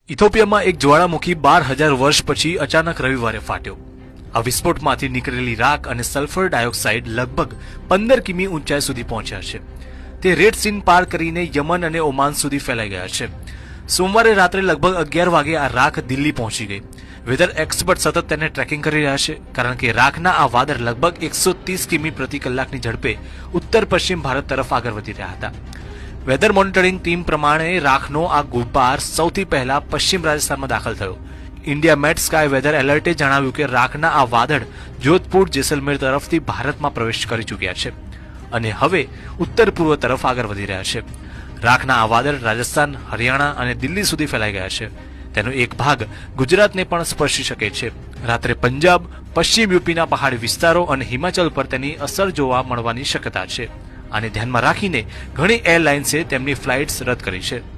ઇથોપિયામાં એક જ્વાળામુખી 12,000 વર્ષ પછી અચાનક રવિવારે ફાટ્યો. આ વિસ્ફોટમાંથી નીકળેલી રાખ અને સલ્ફર ડાયોક્સાઇડ લગભગ 15 કિમી ઊંચાઈ સુધી પહોંચ્યા છે. તે રેડ સીન પાર કરીને યમન અને ઓમાન સુધી ફેલાઈ ગયા છે. સોમવારે રાત્રે લગભગ 11 વાગે આ રાખ દિલ્હી પહોંચી ગઈ. વેધર એક્સપર્ટ સતત તેને ટ્રેકિંગ કરી રહ્યા છે, કારણ કે રાખના આ વાદળ લગભગ 130 કિમી પ્રતિ કલાકની ઝડપે ઉત્તર પશ્ચિમ ભારત તરફ આગળ વધી રહ્યા હતા. વેધર મોનિટરિંગ ટીમ પ્રમાણે રાખનો આ ગુબ્બાર સૌથી પહેલા પશ્ચિમ રાજસ્થાનમાં દાખલ થયો. ઇન્ડિયા મેટ સ્કાય વેધર એલર્ટે જણાવ્યું કે રાખના આ વાદળ જોધપુર જેસલમેર તરફથી ભારતમાં પ્રવેશ કરી ચૂક્યા છે અને હવે ઉત્તર પૂર્વ તરફ આગળ વધી રહ્યા છે. રાખના આ વાદળ રાજસ્થાન, હરિયાણા અને દિલ્હી સુધી ફેલાઈ ગયા છે. તેનો એક ભાગ ગુજરાતને પણ સ્પર્શી શકે છે. રાત્રે પંજાબ, પશ્ચિમ યુપીના પહાડી વિસ્તારો અને હિમાચલ પર તેની અસર જોવા મળવાની શક્યતા છે. આને ધ્યાનમાં રાખીને ઘણી એરલાઇન્સે તેમની ફ્લાઇટ્સ રદ કરી છે.